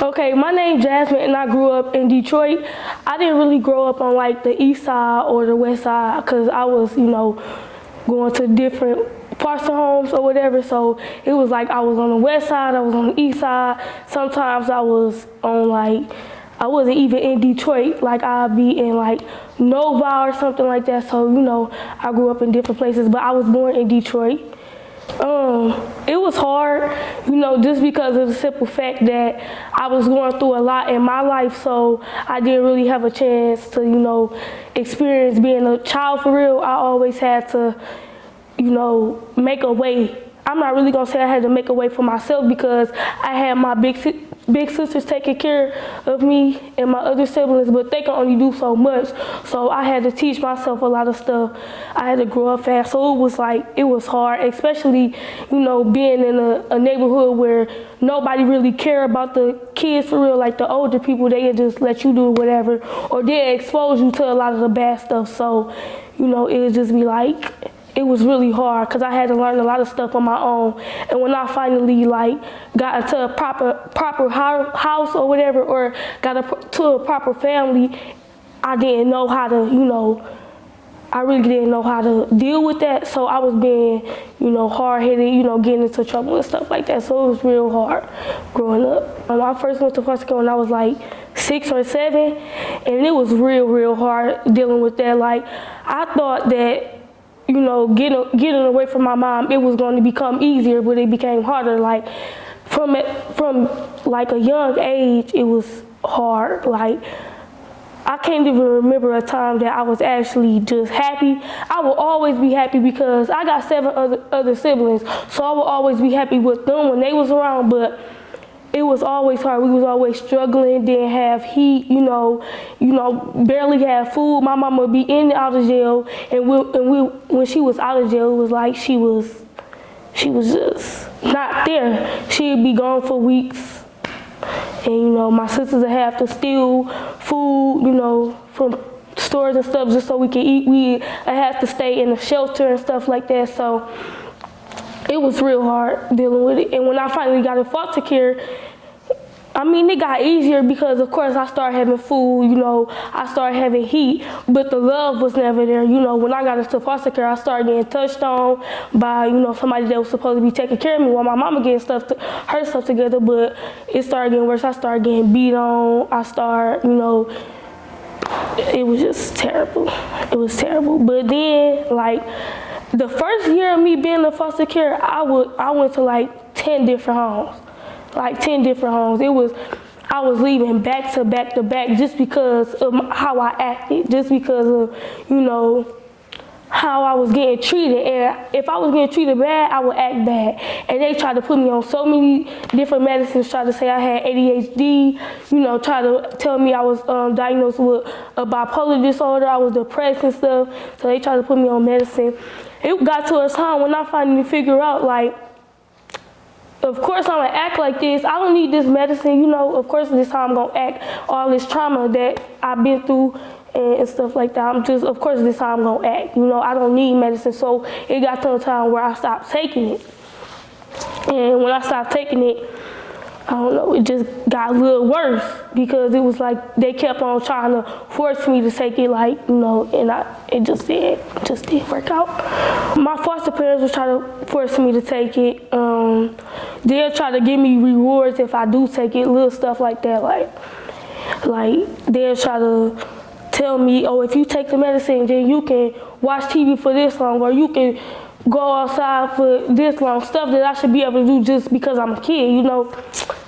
Okay, my name's Jasmine and I grew up in Detroit. I didn't really grow up on like the east side or the west side because I was, going to different foster homes or whatever. So it was like I was on the west side, I was on the east side. Sometimes I was on I wasn't even in Detroit. Like I'd be in like Nova or something like that. So, I grew up in different places, but I was born in Detroit. It was hard, just because of the simple fact that I was going through a lot in my life, so I didn't really have a chance to, experience being a child for real. I always had to, make a way. I'm not really gonna say I had to make a way for myself because I had my big sisters taking care of me and my other siblings, but they can only do so much. So I had to teach myself a lot of stuff. I had to grow up fast. So it was hard, especially, being in a neighborhood where nobody really care about the kids for real. Like the older people, they just let you do whatever, or they expose you to a lot of the bad stuff. So, it would just be like, it was really hard because I had to learn a lot of stuff on my own. And when I finally got into a proper house or whatever, or got to a proper family, I didn't know how to, I really didn't know how to deal with that. So I was being, hard-headed, getting into trouble and stuff like that. So it was real hard growing up. I first went to foster care when I was like 6 or 7, and it was real hard dealing with that. Like I thought that, getting away from my mom, it was going to become easier, but it became harder. Like from like a young age, it was hard. Like I can't even remember a time that I was actually just happy. I will always be happy because I got 7 other siblings, so I will always be happy with them when they was around, but it was always hard. We was always struggling, didn't have heat, barely had food. My mama would be in and out of jail, and when she was out of jail, it was like she was just not there. She'd be gone for weeks, and my sisters would have to steal food, from stores and stuff just so we could eat. We had to stay in a shelter and stuff like that. So it was real hard dealing with it. And when I finally got in foster care, it got easier because, of course, I started having food, I started having heat, but the love was never there. When I got into foster care, I started getting touched on by, somebody that was supposed to be taking care of me while my mama getting her stuff together, but it started getting worse. I started getting beat on. It was just terrible. It was terrible. But then, the first year of me being in foster care, I went to 10 different homes. 10 different homes. I was leaving back to back to back just because of how I acted, just because of, how I was getting treated. And if I was getting treated bad, I would act bad. And they tried to put me on so many different medicines, tried to say I had ADHD, tried to tell me I was diagnosed with a bipolar disorder, I was depressed and stuff. So they tried to put me on medicine. It got to a time when I finally figured out, of course I'm gonna act like this. I don't need this medicine, of course this time I'm gonna act all this trauma that I've been through and stuff like that. Of course this time I'm gonna act, I don't need medicine. So it got to a time where I stopped taking it. And when I stopped taking it, I don't know, it just got a little worse because it was like they kept on trying to force me to take it, and it just didn't work out. My foster parents was trying to force me to take it. They'll try to give me rewards if I do take it, little stuff like that. Like they'll try to tell me, oh, if you take the medicine, then you can watch TV for this long, or you can go outside for this long, stuff that I should be able to do just because I'm a kid,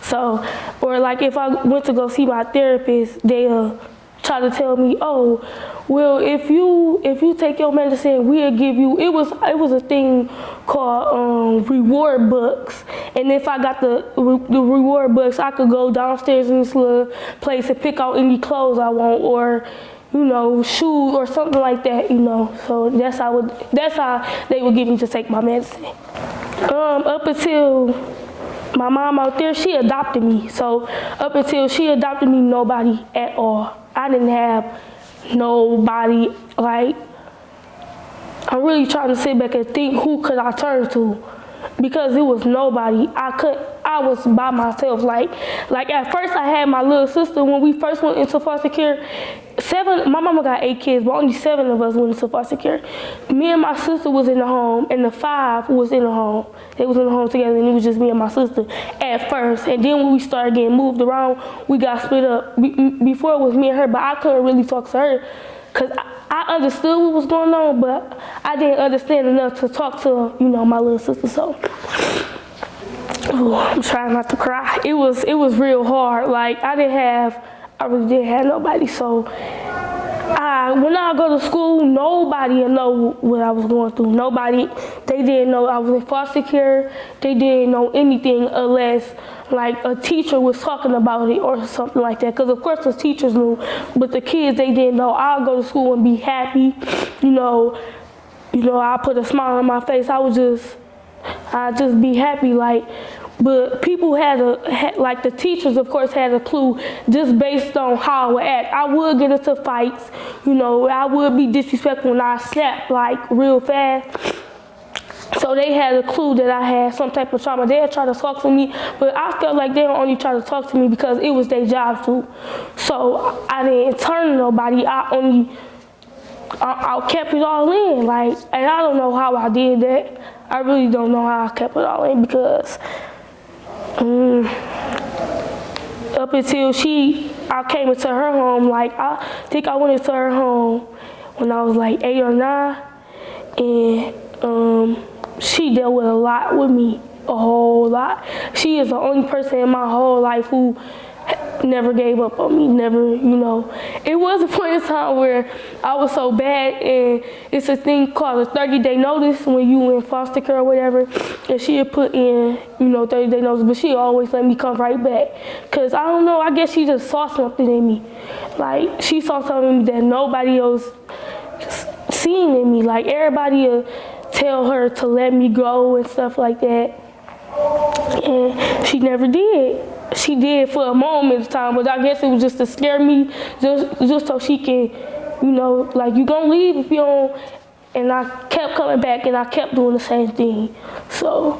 So, or if I went to go see my therapist, they'll try to tell me, oh, well, if you take your medicine, we'll give you, it was a thing called reward bucks. And if I got the reward bucks, I could go downstairs in this little place and pick out any clothes I want, or shoes or something like that, So that's how they would get me to take my medicine. Up until my mom out there, she adopted me. So up until she adopted me, nobody at all. I didn't have nobody. I'm really trying to sit back and think, who could I turn to? Because it was nobody. I was by myself. Like at first I had my little sister when we first went into foster care. My mama got 8 kids, but only 7 of us went into foster care. Me and my sister was in the home, and the 5 was in the home. They was in the home together, and it was just me and my sister at first. And then when we started getting moved around, we got split up. Before it was me and her, but I couldn't really talk to her because I understood what was going on, but I didn't understand enough to talk to, my little sister. So I'm trying not to cry. It was real hard. Like I really didn't have nobody. So when I go to school, nobody would know what I was going through. Nobody, they didn't know I was in foster care. They didn't know anything unless like a teacher was talking about it or something like that. Because of course the teachers knew, but the kids, they didn't know. I'll go to school and be happy. I put a smile on my face. I just be happy, like. But people like the teachers, of course, had a clue just based on how I would act. I would get into fights, I would be disrespectful when I snapped like real fast. So they had a clue that I had some type of trauma. They'd try to talk to me, but I felt like they would only try to talk to me because it was their job to. So I didn't turn to nobody. I kept it all in, like, and I don't know how I did that. I really don't know how I kept it all in because up until I came into her home, like I think I went into her home when I was like 8 or 9, and she dealt with a lot with me, a whole lot. She is the only person in my whole life who never gave up on me, never, It was a point in time where I was so bad, and it's a thing called a 30-day notice when you in foster care or whatever, and she had put in, 30-day notice, but she always let me come right back. Because I don't know, I guess she just saw something in me. Like, she saw something in me that nobody else seen in me. Like, everybody would tell her to let me go and stuff like that, and she never did. She did for a moment of time, but I guess it was just to scare me, just so she can, like, you gonna leave if you don't. And I kept coming back, and I kept doing the same thing. So,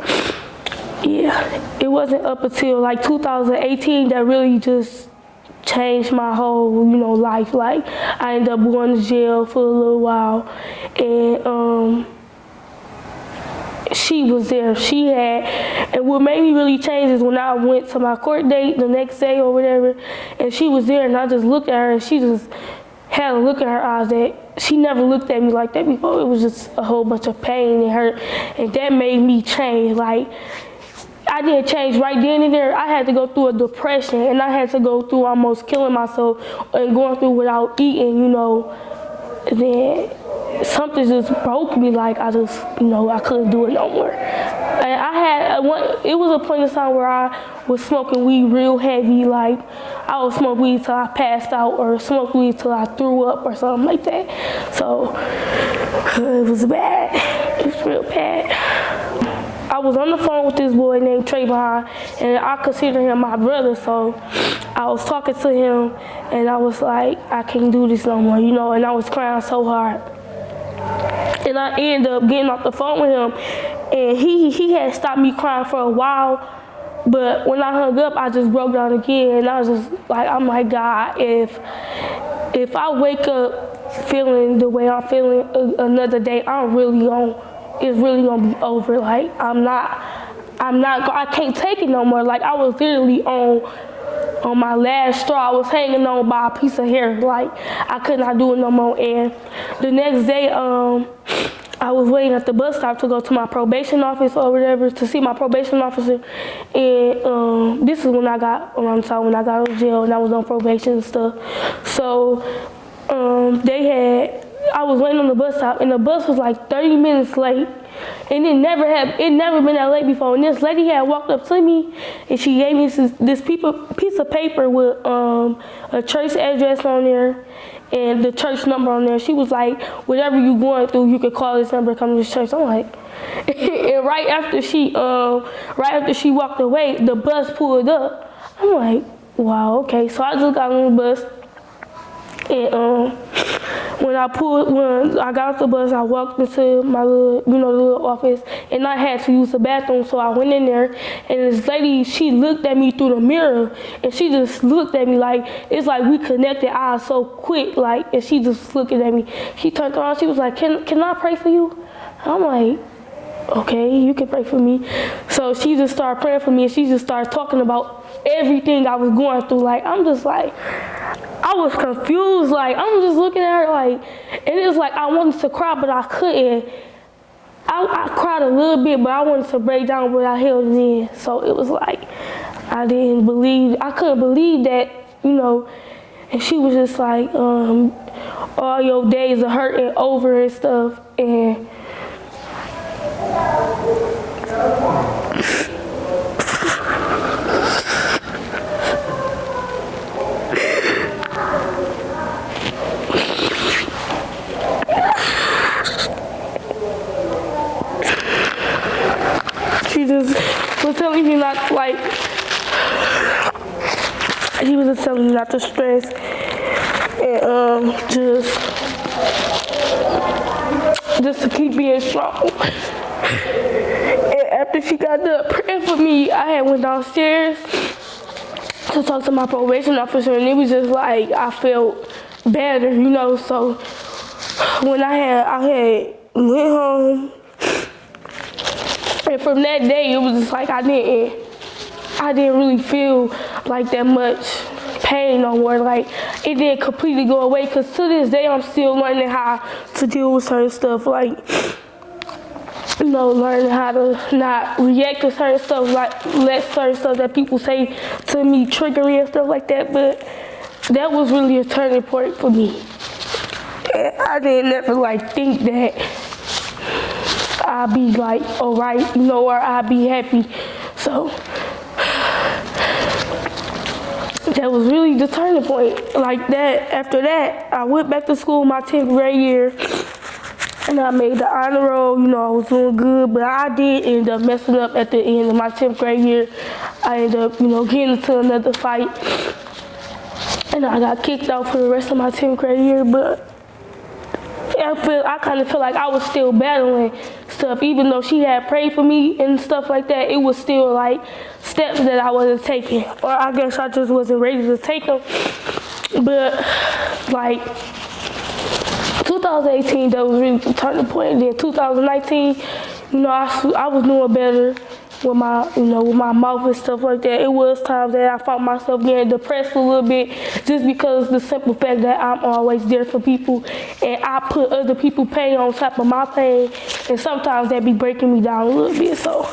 yeah, it wasn't up until like 2018 that really just changed my whole, life. Like, I ended up going to jail for a little while, and she was there. And what made me really change is when I went to my court date the next day or whatever, and she was there, and I just looked at her, and she just had a look in her eyes that she never looked at me like that before. It was just a whole bunch of pain and hurt, and that made me change. Like, I didn't change right then and there. I had to go through a depression, and I had to go through almost killing myself and going through without eating, and then something just broke me. Like, I just, I couldn't do it no more. And it was a point in time where I was smoking weed real heavy. Like, I would smoke weed till I passed out, or smoke weed till I threw up or something like that. So it was bad. It was real bad. I was on the phone with this boy named Trayvon, and I consider him my brother, so I was talking to him, and I was like, I can't do this no more, and I was crying so hard. And I ended up getting off the phone with him, and he had stopped me crying for a while, but when I hung up, I just broke down again, and I was just like, oh my God, if I wake up feeling the way I'm feeling another day, it's really gonna be over. Like, I can't take it no more. Like, I was literally on my last straw. I was hanging on by a piece of hair. Like, I could not do it no more. And the next day, I was waiting at the bus stop to go to my probation office or whatever, to see my probation officer. And this is when I got out of jail and I was on probation and stuff. So I was waiting on the bus stop, and the bus was like 30 minutes late. And it never been that late before. And this lady had walked up to me, and she gave me this piece of paper with a church address on there and the church number on there. She was like, whatever you going through, you could call this number, come to this church. I'm like, and right after she walked away, the bus pulled up. I'm like, wow, okay. So I just got on the bus, and when I got off the bus, I walked into my little, the little office, and I had to use the bathroom. So I went in there, and this lady, she looked at me through the mirror, and she just looked at me like, it's like we connected eyes so quick, like, and she just looking at me. She turned around, she was like, can I pray for you? I'm like, okay, you can pray for me. So she just started praying for me, and she just started talking about everything I was going through. Like, I'm just like, I was confused. Like, I'm just looking at her like, and it was like I wanted to cry, but I couldn't. I cried a little bit, but I wanted to break down, but I held it in. So it was like, I couldn't believe that, and she was just like, all your days of hurting over and stuff, and she just was telling me not, like, he was just telling me not to stress, and just to keep being strong. And after she got done praying for me, I had went downstairs to talk to my probation officer, and it was just like I felt better, So when I had went home, and from that day, it was just like I didn't really feel like that much pain no more. Like, it didn't completely go away, because to this day, I'm still learning how to deal with certain stuff. Like, learning how to not react to certain stuff, like let certain stuff that people say to me trigger me and stuff like that. But that was really a turning point for me. And I didn't ever think that I'd be like, all right, or I'd be happy. So that was really the turning point. Like that, after that, I went back to school my 10th grade year, and I made the honor roll. I was doing good, but I did end up messing up at the end of my 10th grade year. I ended up, getting into another fight, and I got kicked out for the rest of my 10th grade year. But I kind of feel like I was still battling stuff, even though she had prayed for me and stuff like that. It was still like steps that I wasn't taking, or I guess I just wasn't ready to take them. But like 2018, that was really the turning point. And then 2019, I was doing better with my, with my mouth and stuff like that. It was times that I found myself getting depressed a little bit, just because the simple fact that I'm always there for people, and I put other people's pain on top of my pain, and sometimes that be breaking me down a little bit. So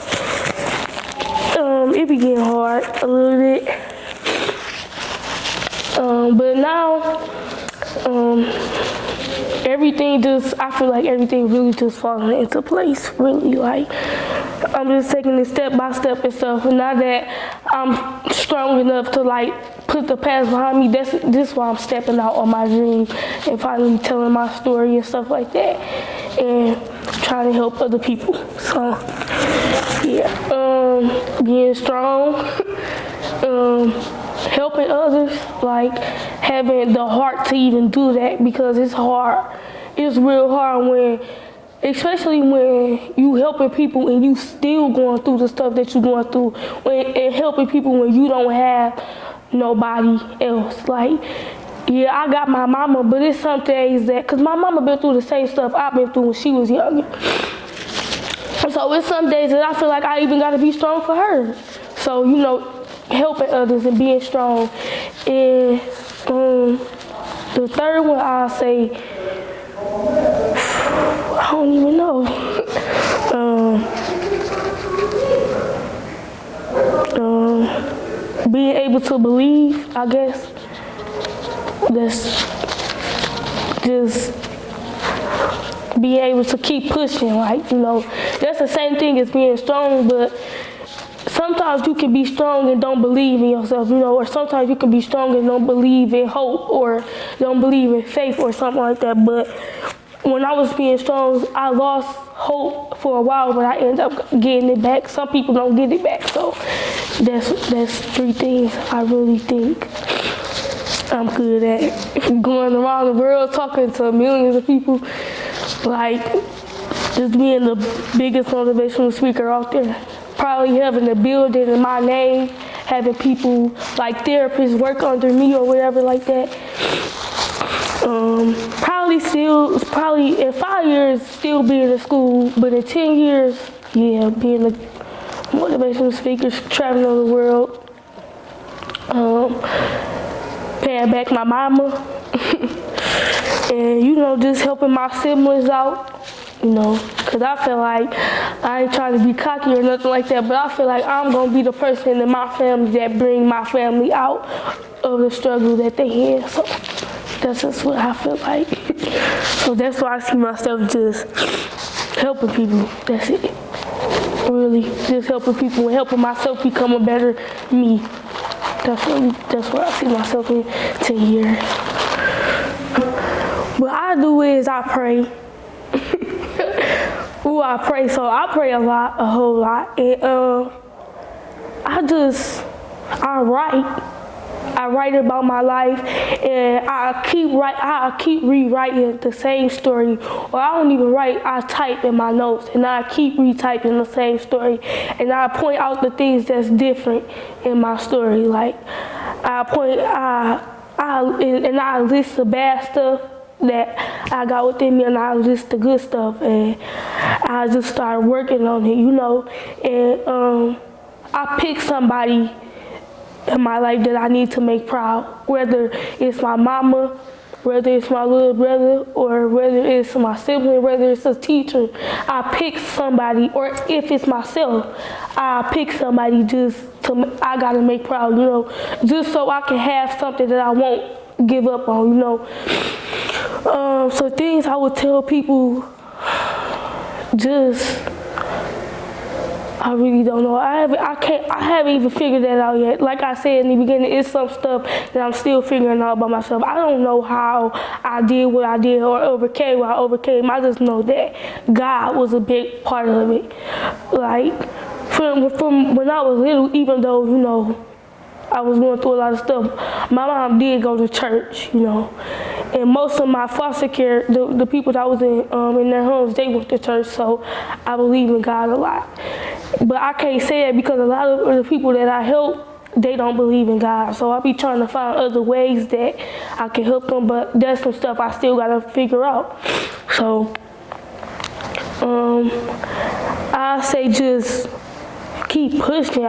it be getting hard a little bit. But now, I feel like everything really just falling into place, really. Like, I'm just taking it step by step and stuff. And now that I'm strong enough to put the past behind me, this why I'm stepping out on my dream and finally telling my story and stuff like that, and trying to help other people. So yeah, being strong, helping others, having the heart to even do that, because it's hard. It's real hard especially when you helping people and you still going through the stuff that you're going through, and helping people when you don't have nobody else. Yeah, I got my mama, but it's some days because my mama been through the same stuff I've been through when she was younger. So it's some days that I feel like I even got to be strong for her. So, helping others and being strong. And the third one, I'll say, I don't even know. Being able to believe, I guess. That's just being able to keep pushing, that's the same thing as being strong, but sometimes you can be strong and don't believe in yourself, or sometimes you can be strong and don't believe in hope, or don't believe in faith, or something like that. But when I was being strong, I lost hope for a while, but I ended up getting it back. Some people don't get it back, so that's 3 things I really think. I'm good at going around the world talking to millions of people, like just being the biggest motivational speaker out there. Probably having a building in my name, having people like therapists work under me or whatever like that. Probably in 5 years still being in school, but in 10 years, yeah, being a motivational speaker, traveling the world. Paying back my mama and just helping my siblings out, because I feel like I ain't trying to be cocky or nothing like that, but I feel like I'm gonna be the person in my family that bring my family out of the struggle that they had. So that's just what I feel like. So that's why I see myself just helping people. That's it. Really, just helping people and helping myself become a better me. That's where I see myself in 10 years. What I do is I pray. I pray. So I pray a whole lot. And I write about my life, and I keep rewriting the same story, or I don't even write, I type in my notes, and I keep retyping the same story, and I point out the things that's different in my story. Like I list the bad stuff that I got within me, and I list the good stuff, and I just start working on it, and I pick somebody in my life that I need to make proud, whether it's my mama, whether it's my little brother, or whether it's my sibling, whether it's a teacher. I pick somebody, or if it's myself, I pick somebody I gotta make proud, just so I can have something that I won't give up on, So things I would tell people, I really don't know. I haven't even figured that out yet. Like I said in the beginning, it's some stuff that I'm still figuring out by myself. I don't know how I did what I did or overcame what I overcame. I just know that God was a big part of it. Like from when I was little, even though, I was going through a lot of stuff, my mom did go to church, and most of my foster care, the people that was in their homes, they went to church, so I believe in God a lot. But I can't say that because a lot of the people that I help, they don't believe in God, so I be trying to find other ways that I can help them, but there's some stuff I still gotta figure out. So I say just keep pushing.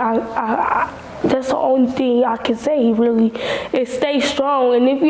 That's the only thing I can say, really, is stay strong. And if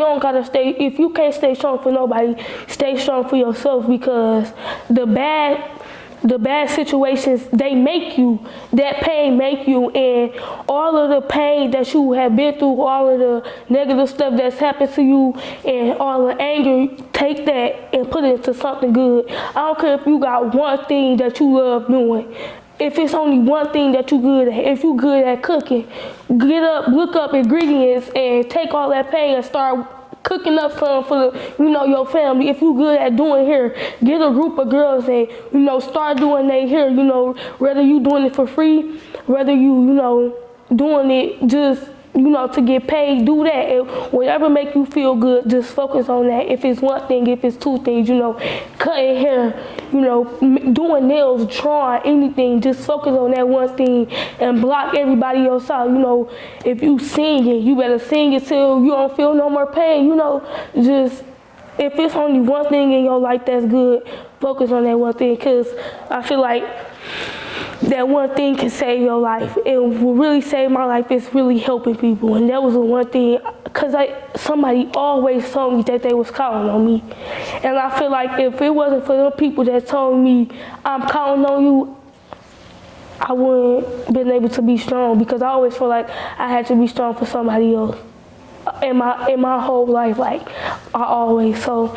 you can't stay strong for nobody, stay strong for yourself, because the bad situations, they make you, that pain make you, and all of the pain that you have been through, all of the negative stuff that's happened to you, and all the anger, take that and put it into something good. I don't care if you got one thing that you love doing. If it's only one thing that you're good at, if you're good at cooking, look up ingredients and take all that pain and start cooking up some for your family. If you're good at doing hair, get a group of girls and, start doing their hair, whether you doing it for free, whether you, doing it just, to get paid, do that. And whatever make you feel good, just focus on that. If it's one thing, if it's two things, cutting hair, doing nails, drawing, anything, just focus on that one thing and block everybody else out. If you sing it, you better sing it till you don't feel no more pain, just, if it's only one thing in your life that's good, focus on that one thing, because I feel like that one thing can save your life. It will really save my life. It's really helping people. And that was the one thing, because somebody always told me that they was counting on me. And I feel like if it wasn't for them people that told me, I'm counting on you, I wouldn't been able to be strong, because I always feel like I had to be strong for somebody else in my whole life, like I always. So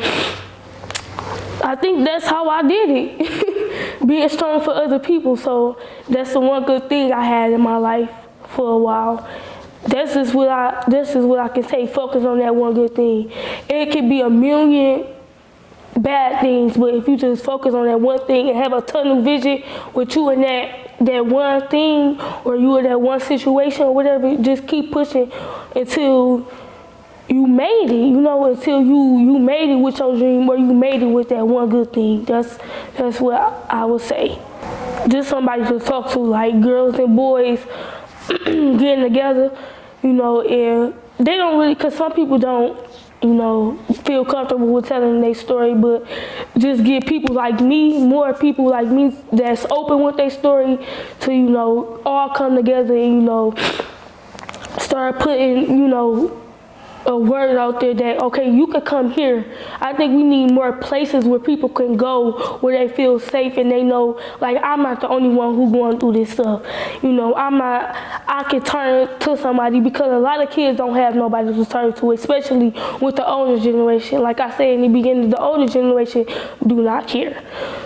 I think that's how I did it. Being strong for other people. So that's the one good thing I had in my life for a while. This is what I can say, focus on that one good thing. It could be a million bad things, but if you just focus on that one thing and have a tunnel vision with you in that one thing, or you in that one situation or whatever, just keep pushing until you made it, until you made it with your dream, or you made it with that one good thing. That's what I would say. Just somebody to talk to, like girls and boys getting together, and they don't really, because some people don't, feel comfortable with telling their story, but just get people like me, more people like me that's open with their story to, all come together and, start putting, a word out there that, okay, you could come here. I think we need more places where people can go, where they feel safe and they know, like, I'm not the only one who's going through this stuff. I can turn to somebody, because a lot of kids don't have nobody to turn to, especially with the older generation. Like I said in the beginning, the older generation do not care.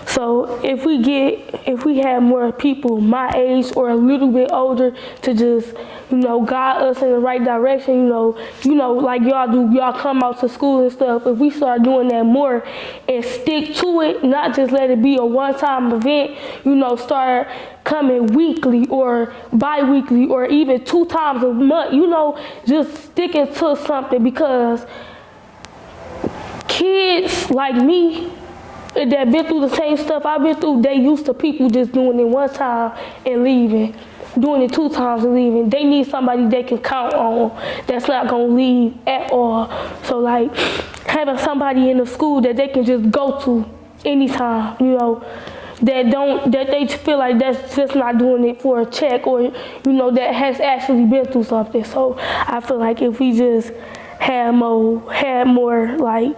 So if we have more people my age or a little bit older to just, guide us in the right direction, like y'all do, y'all come out to school and stuff. If we start doing that more and stick to it, not just let it be a one-time event, start coming weekly or bi-weekly or even 2 times a month, just sticking to something, because kids like me that been through the same stuff I've been through, they used to people just doing it one time and leaving. Doing it 2 times and leaving. They need somebody they can count on that's not gonna leave at all. So like having somebody in the school that they can just go to anytime, that they feel like that's just not doing it for a check, or that has actually been through something. So I feel like if we just had more like,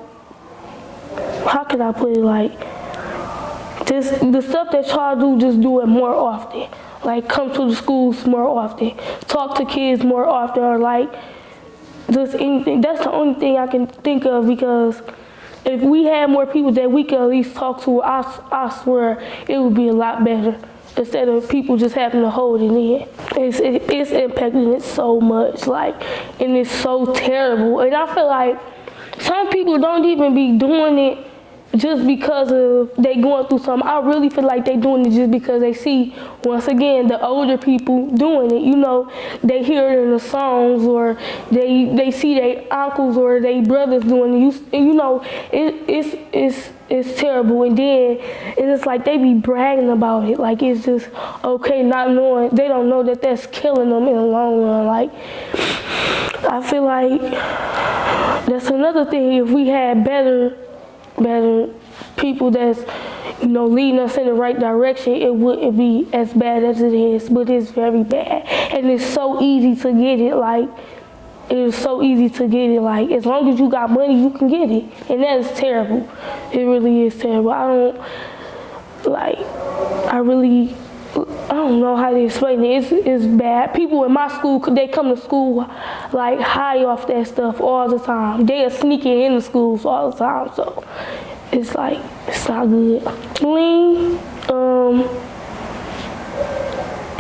how can I put it, like, just the stuff that y'all do, just do it more often. Like, come to the schools more often, talk to kids more often, or like just anything. That's the only thing I can think of, because if we had more people that we could at least talk to, I swear it would be a lot better, instead of people just having to hold it in. It's impacting it so much, like, and it's so terrible. And I feel like some people don't even be doing it just because of they going through something. I really feel like they doing it just because they see, once again, the older people doing it. They hear it in the songs, or they see their uncles or their brothers doing it. It's terrible. And then it's like they be bragging about it. Like, it's just okay, not knowing, they don't know that that's killing them in the long run. Like, I feel like that's another thing. If we had better people that's, leading us in the right direction, it wouldn't be as bad as it is, but it's very bad. And it's so easy to get it, like, as long as you got money, you can get it. And that is terrible. It really is terrible. I don't know how to explain it. It's bad. People in my school, they come to school like high off that stuff all the time. They are sneaking in the schools all the time. So it's like, it's not good. Lean,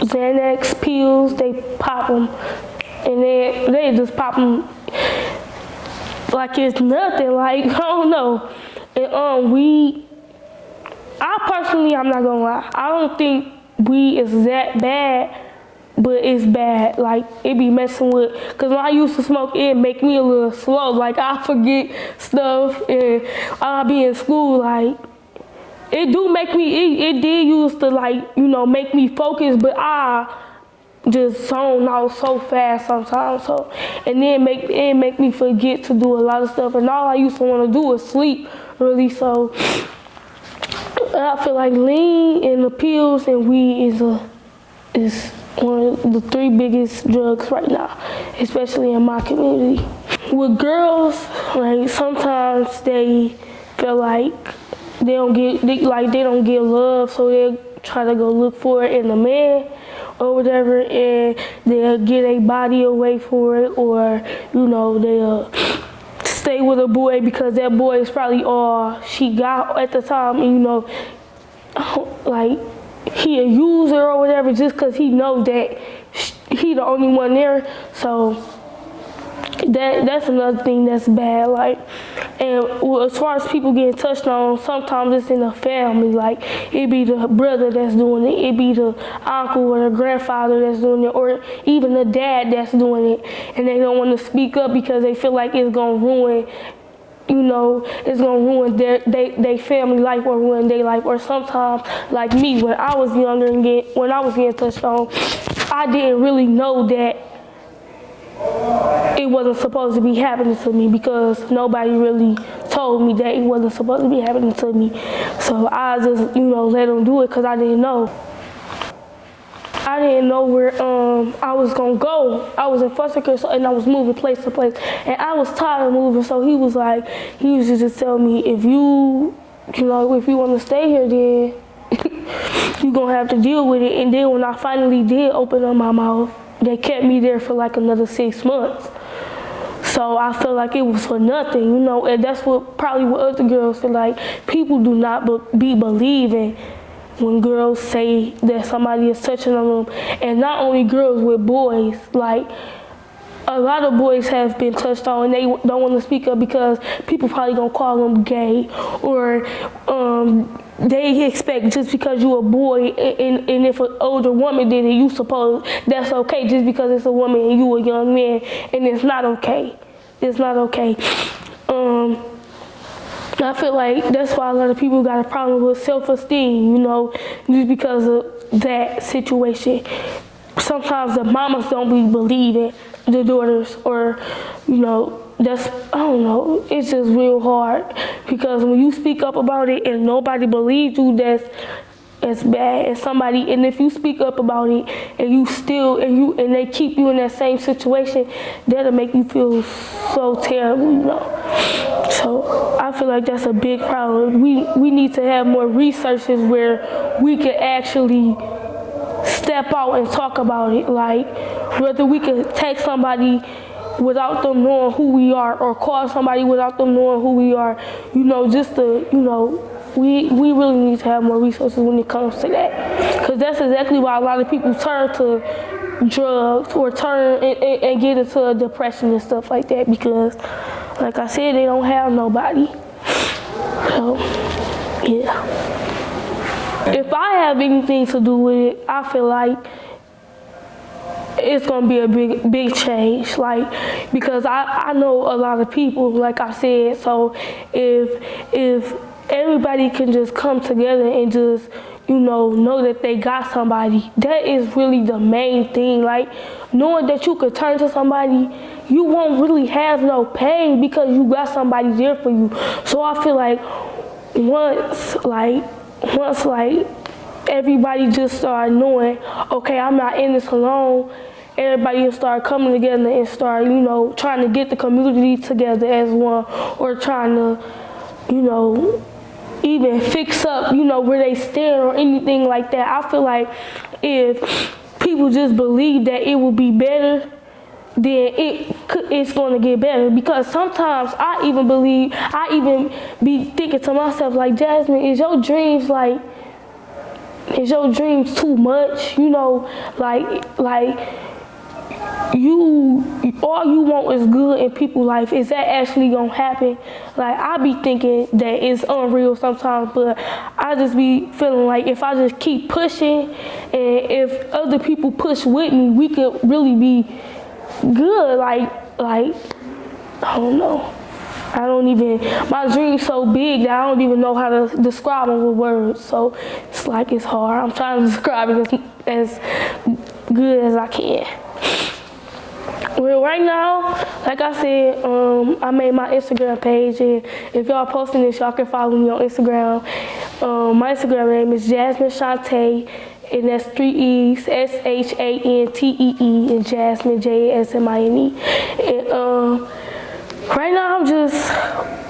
Xanax pills, they pop them, and they just pop them like it's nothing. Like, I don't know. And weed, I'm not gonna lie, I don't think weed is that bad, but it's bad. Like, it be messing with, because when I used to smoke, it make me a little slow. Like, I forget stuff, and I'll be in school, like, it did used to, like, make me focus, but I just zone out so fast sometimes. So, and then it make me forget to do a lot of stuff, and all I used to want to do was sleep, really. So I feel like lean and the pills and weed is one of the 3 biggest drugs right now, especially in my community. With girls, like, sometimes they feel like they don't get love, so they'll try to go look for it in a man or whatever, and they'll get a body away for it, or they'll stay with a boy because that boy is probably all she got at the time, and like, he a user or whatever, just because he knows that he the only one there. So that's another thing that's bad. Like, and as far as people getting touched on, sometimes it's in the family. Like, it be the brother that's doing it, it be the uncle or the grandfather that's doing it, or even the dad that's doing it, and they don't want to speak up because they feel like it's gonna ruin, it's gonna ruin their family life or ruin their life. Or sometimes, like me, when I was younger and when I was getting touched on, I didn't really know that it wasn't supposed to be happening to me because nobody really told me that it wasn't supposed to be happening to me. So I just, let them do it because I didn't know. I didn't know where I was gonna go. I was in foster care and I was moving place to place, and I was tired of moving. So he used to just tell me, if you want to stay here, then you're gonna have to deal with it. And then when I finally did open up my mouth, they kept me there for like another 6 months. So I feel like it was for nothing, and that's probably what other girls feel like. People do not be believing when girls say that somebody is touching on them. And not only girls, with boys. Like, a lot of boys have been touched on and they don't want to speak up because people probably gonna call them gay, or they expect just because you're a boy and if an older woman did it, you suppose that's okay just because it's a woman and you a young man, and it's not okay. It's not okay. I feel like that's why a lot of people got a problem with self-esteem, just because of that situation. Sometimes the mamas don't be believing the daughters, or, I don't know, it's just real hard because when you speak up about it and nobody believes you, that's bad. And if you speak up about it and and they keep you in that same situation, that'll make you feel so terrible, So I feel like that's a big problem. We need to have more resources where we can actually step out and talk about it. Like, whether we can text somebody without them knowing who we are, or call somebody without them knowing who we are, just to, we really need to have more resources when it comes to that. Because that's exactly why a lot of people turn to drugs or turn and get into a depression and stuff like that, because, like I said, they don't have nobody. So, yeah. If I have anything to do with it, I feel like it's gonna be a big change. Like, because I know a lot of people, like I said. So if everybody can just come together and just, know that they got somebody, that is really the main thing. Like, knowing that you could turn to somebody, you won't really have no pain because you got somebody there for you. So I feel like once everybody just start knowing, okay, I'm not in this alone, everybody will start coming together and start, trying to get the community together as one, or trying to, even fix up, where they stand or anything like that. I feel like if people just believe that it will be better, then it's going to get better. Because sometimes I even be thinking to myself, like, Jasmine, is your dreams too much? All you want is good in people's life. Is that actually gonna happen? Like, I be thinking that it's unreal sometimes, but I just be feeling like if I just keep pushing, and if other people push with me, we could really be good. Like I don't know. My dream's so big that I don't even know how to describe them with words. So it's hard. I'm trying to describe it as good as I can. Well, right now, like I said, I made my Instagram page, and if y'all posting this, y'all can follow me on Instagram. My Instagram name is Jasmine Shante, and that's 3 E's, SHANTEE, and Jasmine, JASMINE. And right now,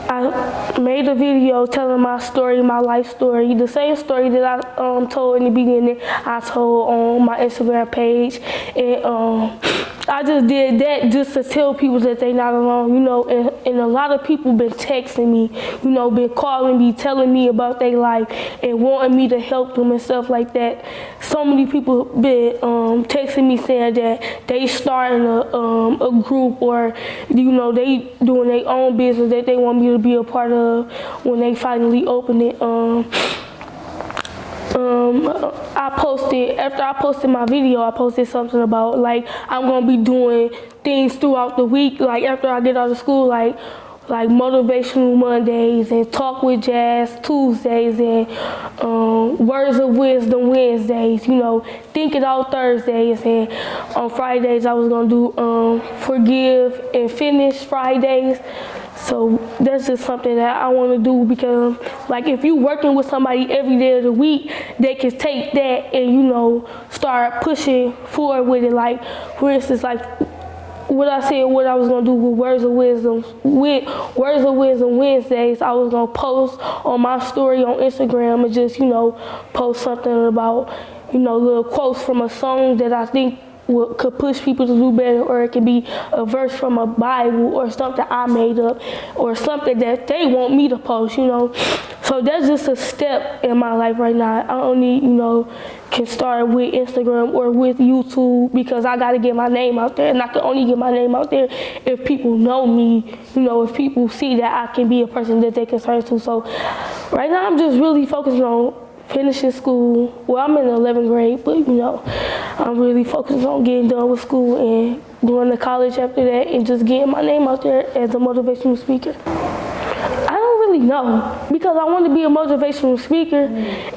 I made a video telling my story, my life story, the same story that I told in the beginning, I told on my Instagram page. And I just did that just to tell people that they not alone, you know, and a lot of people been texting me, you know, been calling me, telling me about their life and wanting me to help them and stuff like that. So many people been texting me saying that they starting a group, or, you know, they doing their own business that they want me to be a part of when they finally open it. After I posted my video, I posted something about, like, I'm gonna be doing things throughout the week, like after I get out of school, like motivational Mondays and talk with Jazz Tuesdays and words of wisdom Wednesdays, you know, think it out Thursdays, and on Fridays I was gonna do forgive and finish Fridays. So that's just something that I want to do, because, like, if you working with somebody every day of the week, they can take that and, you know, start pushing forward with it. Like, for instance, like what I said, what I was gonna do with Words of Wisdom Wednesdays, I was gonna post on my story on Instagram and just, you know, post something about, you know, little quotes from a song that I think could push people to do better, or it could be a verse from a Bible or something I made up, or something that they want me to post, you know. So that's just a step in my life right now. I only, you know, can start with Instagram or with YouTube, because I got to get my name out there, and I can only get my name out there if people know me, you know, if people see that I can be a person that they can turn to. So right now I'm just really focusing on finishing school. Well, I'm in the 11th grade, but, you know, I'm really focused on getting done with school and going to college after that, and just getting my name out there as a motivational speaker. I don't really know, because I want to be a motivational speaker,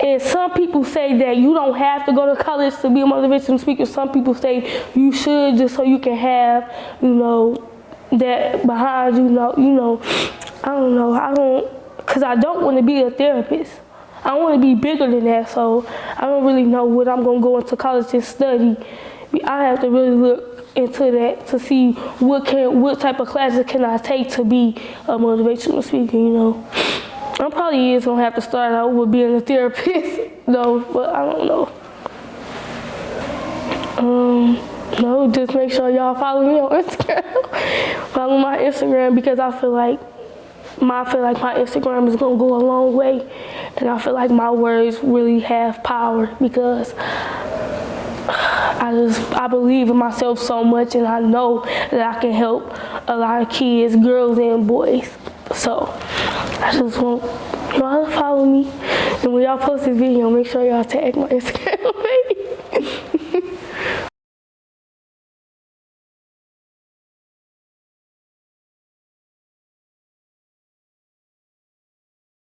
and some people say that you don't have to go to college to be a motivational speaker. Some people say you should, just so you can have, you know, that behind you. I don't know, because I don't want to be a therapist. I want to be bigger than that, so I don't really know what I'm going to go into college and study. I have to really look into that to see what type of classes can I take to be a motivational speaker, you know. I probably is going to have to start out with being a therapist, though, but I don't know. No, just make sure y'all follow me on Instagram. Follow my Instagram, because I feel like my Instagram is going to go a long way, and I feel like my words really have power, because I believe in myself so much, and I know that I can help a lot of kids, girls and boys. So I just want y'all to follow me, and when y'all post this video, make sure y'all tag my Instagram page.